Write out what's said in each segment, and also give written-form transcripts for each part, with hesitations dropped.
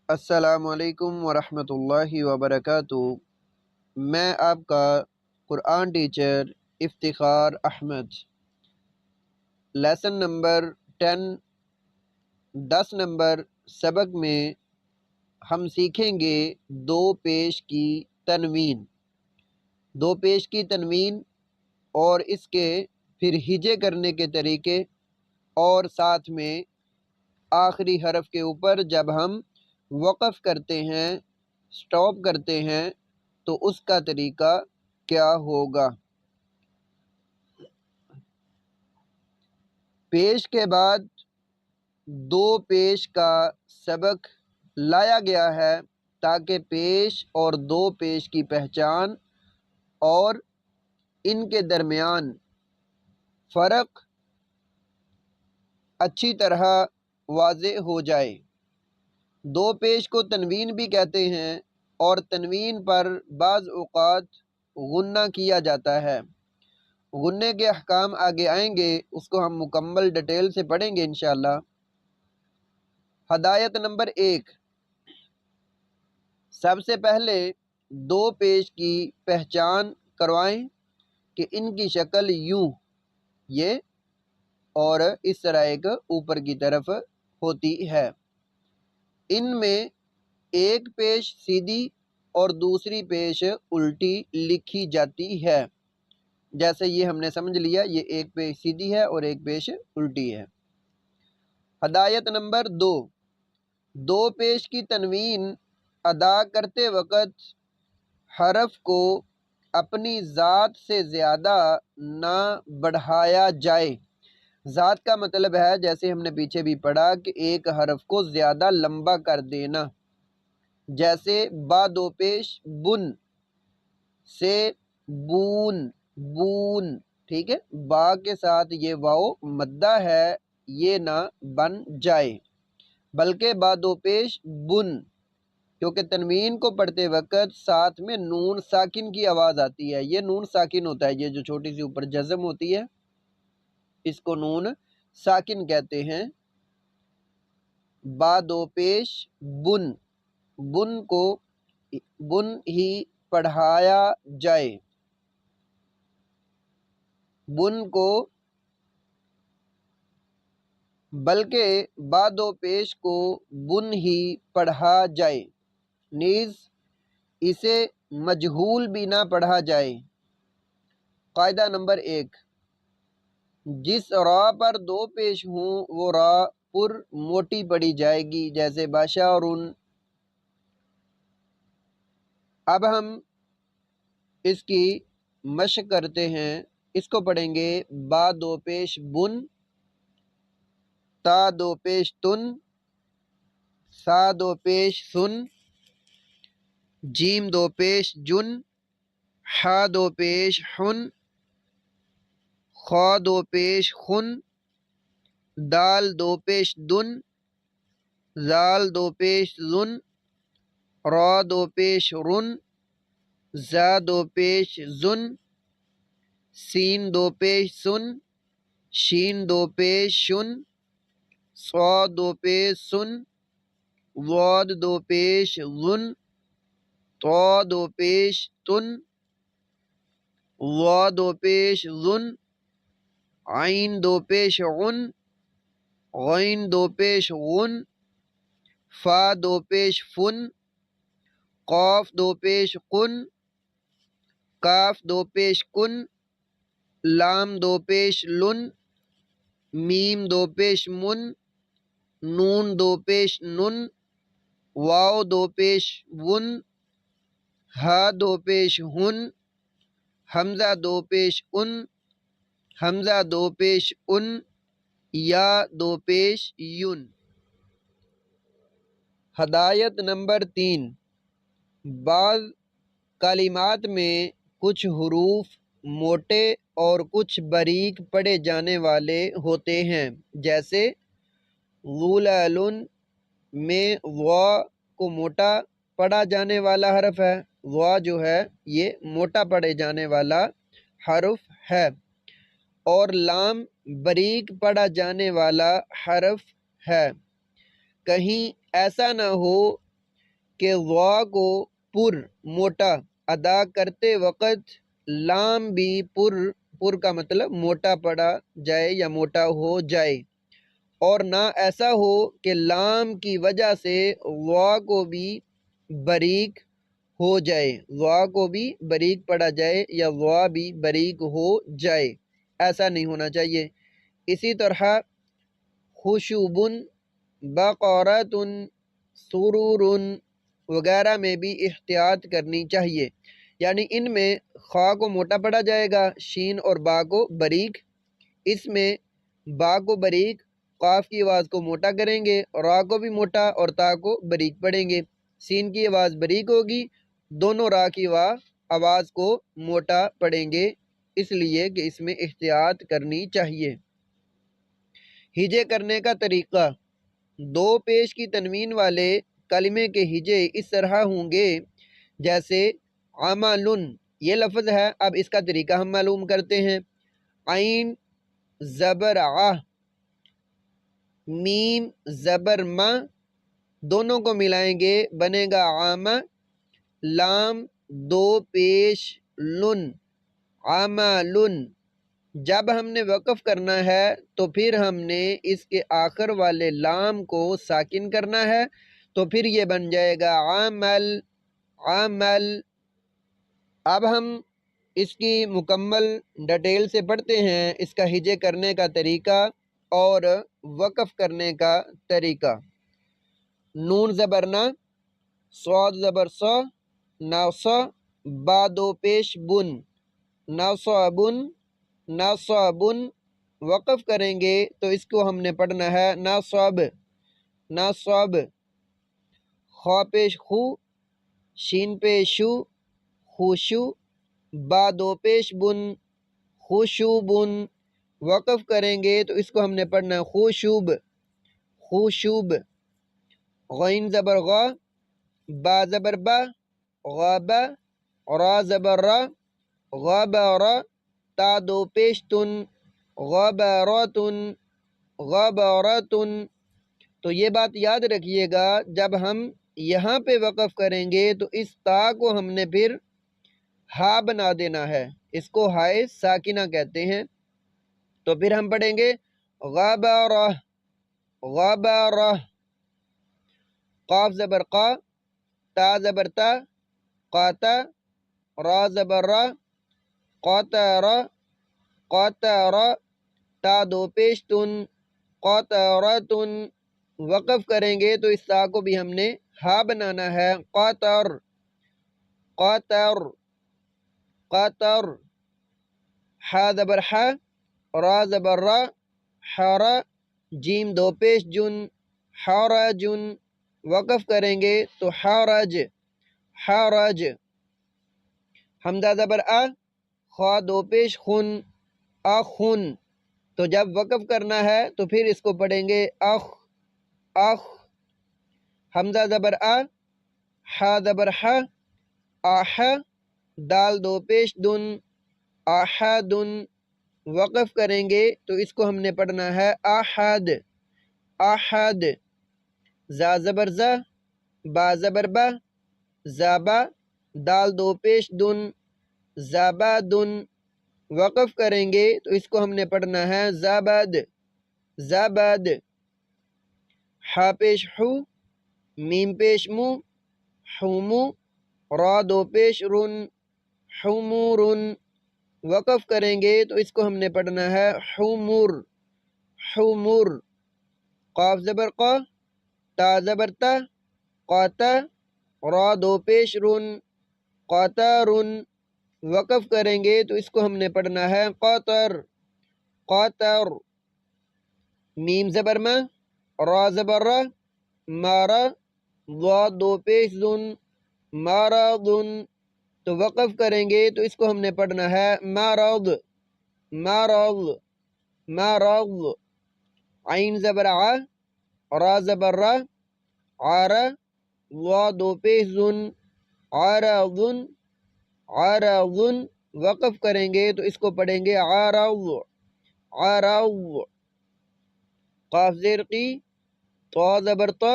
السلام علیکم ورحمۃ اللہ وبرکاتہ۔ میں آپ کا قرآن teacher Iftikhar Ahmed. Lesson number 10 number سبق میں ہم سیکھیں گے دو پیش کی تنوین، دو پیش کی تنوین اور اس کے پھر ہجے کرنے کے طریقے، اور ساتھ میں آخری حرف کے اوپر جب ہم وقف کرتے ہیں، سٹاپ کرتے ہیں، تو اس کا طریقہ کیا ہوگا۔ پیش کے بعد دو پیش کا سبق لایا گیا ہے تاکہ پیش اور دو پیش کی پہچان اور ان کے درمیان فرق اچھی طرح واضح ہو جائے۔ دو پیش کو تنوین بھی کہتے ہیں اور تنوین پر بعض اوقات غنہ کیا جاتا ہے۔ غنے کے احکام آگے آئیں گے، اس کو ہم مکمل ڈیٹیل سے پڑھیں گے انشاءاللہ۔ ہدایت نمبر 1، سب سے پہلے دو پیش کی پہچان کروائیں کہ ان کی شکل یوں، یہ اور اس طرح ایک اوپر کی طرف ہوتی ہے۔ ان میں ایک پیش سیدھی اور دوسری پیش الٹی لکھی جاتی ہے، جیسے یہ ہم نے سمجھ لیا، یہ ایک پیش سیدھی ہے اور ایک پیش الٹی ہے۔ ہدایت نمبر 2، دو پیش کی تنوین ادا کرتے وقت حرف کو اپنی ذات سے زیادہ نہ بڑھایا جائے۔ ذات کا مطلب ہے، جیسے ہم نے پیچھے بھی پڑھا، کہ ایک حرف کو زیادہ لمبا کر دینا، جیسے با دو پیش بن سے بون، بون، ٹھیک ہے، با کے ساتھ یہ واؤ مدہ ہے، یہ نہ بن جائے، بلکہ با دو پیش بن، کیونکہ تنوین کو پڑھتے وقت ساتھ میں نون ساکن کی آواز آتی ہے۔ یہ نون ساکن ہوتا ہے، یہ جو چھوٹی سی اوپر جزم ہوتی ہے اس کو نون ساکن کہتے ہیں۔ با دو پیش بن، بن کو بن ہی پڑھایا جائے، بن کو، بلکہ با دو پیش کو بن ہی پڑھا جائے، نیز اسے مجہول بھی نہ پڑھا جائے۔ قاعدہ نمبر 1، جس را پر دو پیش ہوں وہ را پر موٹی پڑھی جائے گی، جیسے بشارن۔ اب ہم اس کی مشق کرتے ہیں، اس کو پڑھیں گے۔ با دو پیش بن، تا دو پیش تن، سا دو پیش سن، جیم دو پیش جن، حا دو پیش حن، خا دو پیش خن، دال دو پیش دن، زال دو پیش زن، را دو پیش رن، زا دو پیش زن، سین دو پیش سن، شین دو پیش شن، صاد دو پیش سن، ضاد دو پیش ظن، طا دو پیش تن، ظا دو پیش ظن، عین دو پیش غن، غین دو پیش غن، فا دو پیش فن، قاف دو پیش قن، کاف دو پیش کن، لام دو پیش لن، میم دو پیش من، نون دو پیش نن، واو دو پیش ون، ہا دو پیش ہن، حمزہ دو پیش ان، حمزہ دو پیش ان، یا دو پیش یون۔ ہدایت نمبر 3، بعض کلمات میں کچھ حروف موٹے اور کچھ باریک پڑھے جانے والے ہوتے ہیں، جیسے غلال میں وا کو موٹا پڑھا جانے والا حرف ہے، وا جو ہے یہ موٹا پڑھے جانے والا حرف ہے، اور لام باریک پڑھا جانے والا حرف ہے۔ کہیں ایسا نہ ہو کہ وا کو پر موٹا ادا کرتے وقت لام بھی پر کا مطلب موٹا پڑا جائے یا موٹا ہو جائے، اور نہ ایسا ہو کہ لام کی وجہ سے وا کو بھی باریک ہو جائے، وا کو بھی باریک پڑا جائے یا وا بھی باریک ہو جائے، ایسا نہیں ہونا چاہیے۔ اسی طرح خشوبن، بقرۃ، سرور وغیرہ میں بھی احتیاط کرنی چاہیے، یعنی ان میں خا کو موٹا پڑا جائے گا، شین اور با کو باریک، اس میں با کو باریک، قاف کی آواز کو موٹا کریں گے، را کو بھی موٹا اور تا کو باریک پڑھیں گے، سین کی آواز باریک ہوگی، دونوں را کی آواز کو موٹا پڑھیں گے، اس لیے کہ اس میں احتیاط کرنی چاہیے۔ ہجے کرنے کا طریقہ، دو پیش کی تنوین والے کلمے کے ہجے اس طرح ہوں گے جیسے عملن، یہ لفظ ہے، اب اس کا طریقہ ہم معلوم کرتے ہیں۔ عین زبر ع، میم زبر م، دونوں کو ملائیں گے بنے گا عام، لام دو پیش لن، عملن۔ جب ہم نے وقف کرنا ہے تو پھر ہم نے اس کے آخر والے لام کو ساکن کرنا ہے، تو پھر یہ بن جائے گا عمل، عمل۔ اب ہم اس کی مکمل ڈیٹیل سے پڑھتے ہیں، اس کا ہجے کرنے کا طریقہ اور وقف کرنے کا طریقہ۔ نون زبر نا، صاد زبر صا، ناص، با دو پیش بن، ناصابن، ناصابن۔ وقف کریں گے تو اس کو ہم نے پڑھنا ہے ناصاب، ناصاب۔ خا پیش خو، شین پیش شو، خوشو، با دو پیش بن، خوشوبن۔ وقف کریں گے تو اس کو ہم نے پڑھنا ہے خوشوب، خوشوب۔ غین زبر غا، با زبر با، غابا، را زبر را، غابارا، تا دو پیش تن، غاباراتن، غاباراتن۔ تو یہ بات یاد رکھیے گا، جب ہم یہاں پہ وقف کریں گے تو اس تا کو ہم نے پھر ہا بنا دینا ہے، اس کو ہائے ساکنہ کہتے ہیں۔ تو پھر ہم پڑھیں گے غابارہ، غابارہ۔ قاف زبر قا، تا زبر تا، قاتا، را زبر را، قاتارا، قاتارا، تا دو پیش تن، قاتاراتن۔ وقف کریں گے تو اس تا کو بھی ہم نے ہا بنانا ہے، قاتر، قاتر، قاتر۔ حا زبر حا، را زبر را، حارا، جیم دو پیش جن، حاراجن۔ وقف کریں گے تو حاراج، حاراج۔ حمزہ زبر آ، خا دو پیش خن، اخن۔ تو جب وقف کرنا ہے تو پھر اس کو پڑھیں گے اخ، اخ۔ حمزہ زبر آ، حا زبر حا، آحا، دال دو پیش دن، آحادن۔ وقف کریں گے تو اس کو ہم نے پڑھنا ہے آحاد، آحاد۔ زا زبر زا، با زبر با، زابا، دال دو پیش دن، زابادن۔ وقف کریں گے تو اس کو ہم نے پڑھنا ہے زاباد، زاباد۔ حا پیش حو، میم پیش مو، حومو، را دو پیش رن، حمورن۔ وقف کریں گے تو اس کو ہم نے پڑھنا ہے حمر، حمر۔ قاف زبر قا، تا زبر تا، قاتا، را دو پیش رن، قاتارن۔ وقف کریں گے تو اس کو ہم نے پڑھنا ہے قاطر، قاطر۔ میم زبر ما، را زبر را، مارا، ضاد دو پیش ذن، ماراضن۔ تو وقف کریں گے تو اس کو ہم نے پڑھنا ہے ماراض، ماراض، ماراض۔ عین زبر ع، را زبر را، عارا، ضاد دو پیش ذن، عارضن، عارضن۔ وقف کریں گے تو اس کو پڑھیں گے عارض، عارض۔ قاف زیر قی، طا زبر طا،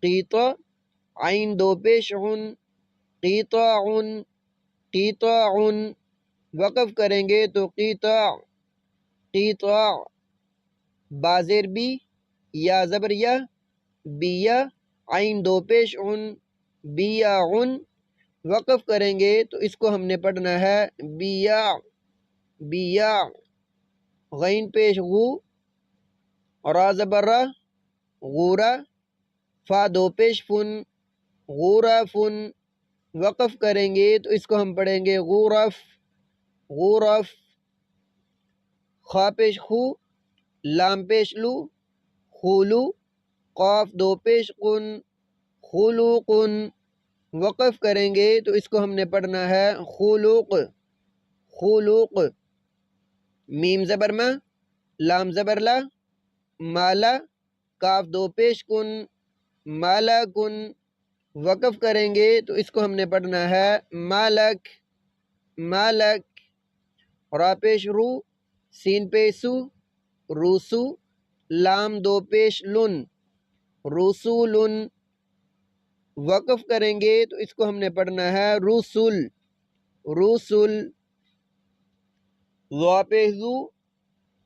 قیطا، عین دو پیش عن، قطاع، قطاع، وقف کریں گے تو قطاع، قطاع، بازیر بی، یا زبر یا، بیا، عین دو پیش عن، بیاعن، وقف کریں گے تو اس کو ہم نے پڑھنا ہے بیا، بیا، غین پیش غو، را زبر را، غورا، فا دو پیش فن، غورافن، وقف کریں گے تو اس کو ہم پڑھیں گے غورف، غورف، خا پیش خو، لام پیش لو، خولو، قاف دو پیش قن، خلوقن، وقف کریں گے تو اس کو ہم نے پڑھنا ہے خلوق، خلوق، میم زبر ما، لام زبر لا، مالا، کاف دو پیش کن، مالا کن، وقف کریں گے تو اس کو ہم نے پڑھنا ہے مالک، مالک، را پیش رو، سین پیش سو، روسو، لام دو پیش لن، رسولن، وقف کریں گے تو اس کو ہم نے پڑھنا ہے رسول، رسول، ضا پیش زو،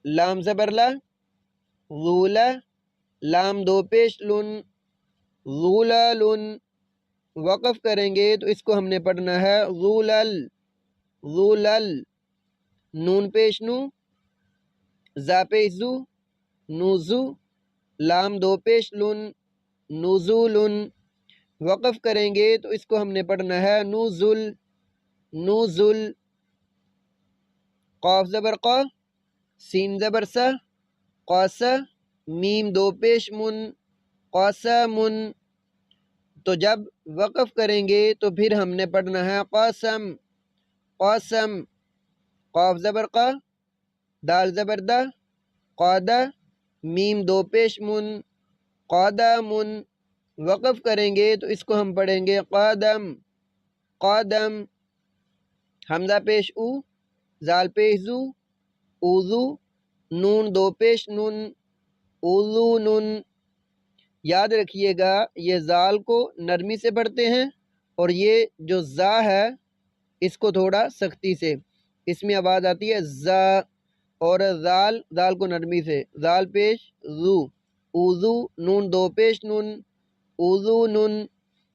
لام زبر لا، ذولا، لام دو پیش لن، ذولالن، وقف کریں گے تو اس کو ہم نے پڑھنا ہے ذولل، ذولل، نون پیش نو، زا پیش زو، نوزو، لام دو پیش لن، نزولن، وقف کریں گے تو اس کو ہم نے پڑھنا ہے نزل، نزل، قاف زبر قا، سین زبر سا، قاسا، میم دو پیش من، قاسمن، تو جب وقف کریں گے تو پھر ہم نے پڑھنا ہے قاسم، قاسم، قاف زبر قا، دال زبر دا، قادا، میم دو پیش من، قادامن، وقف کریں گے تو اس کو ہم پڑھیں گے قادم، قادم، حمزہ پیش او، زال پیش زو، اوزو، نون دو پیش نن، اوزونن، یاد رکھیے گا یہ زال کو نرمی سے پڑھتے ہیں اور یہ جو زا ہے اس کو تھوڑا سختی سے، اس میں آواز آتی ہے زا، اور زال، زال کو نرمی سے، زال پیش زو، اوزو، نون دو پیش نن، اوزونن،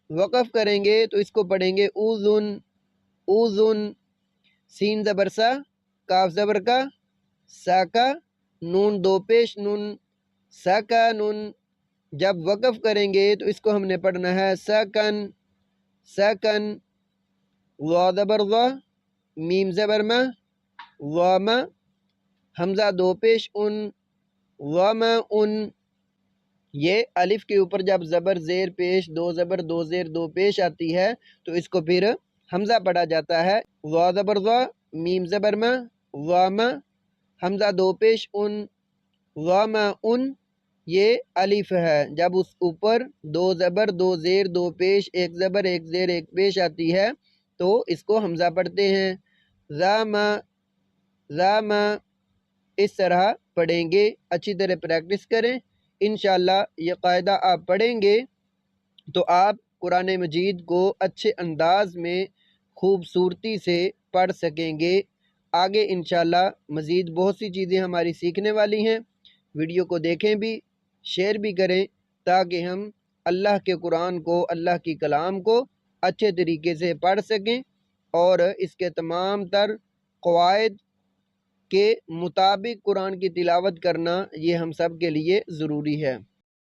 وقف کریں گے تو اس کو پڑھیں گے اوزن، اوزن، سین زبر سا، کاف زبر کا، ساکا، نون دو پیش نن، ساکا نن، جب وقف کریں گے تو اس کو ہم نے پڑھنا ہے سکن، سکن، وا زبر وا، میم زبر ما، واما، حمزہ دو پیش ان، واما ان، یہ الف کے اوپر جب زبر زیر پیش، دو زبر دو زیر دو پیش آتی ہے تو اس کو پھر حمزہ پڑھا جاتا ہے، وا زبر وا، میم زبر ما، واما، حمزہ دو پیش ان، واما ان، یہ الف ہے، جب اس اوپر دو زبر دو زیر دو پیش، ایک زبر ایک زیر ایک پیش آتی ہے تو اس کو حمزہ پڑھتے ہیں، زاما، زاما، اس طرح پڑھیں گے، اچھی طرح پریکٹس کریں، انشاءاللہ یہ قاعدہ آپ پڑھیں گے تو آپ قرآن مجید کو اچھے انداز میں خوبصورتی سے پڑھ سکیں گے۔ آگے انشاءاللہ مزید بہت سی چیزیں ہماری سیکھنے والی ہیں، ویڈیو کو دیکھیں بھی، شیئر بھی کریں تاکہ ہم اللہ کے قرآن کو، اللہ کی کلام کو اچھے طریقے سے پڑھ سکیں اور اس کے تمام تر قواعد کے مطابق قرآن کی تلاوت کرنا یہ ہم سب کے لیے ضروری ہے۔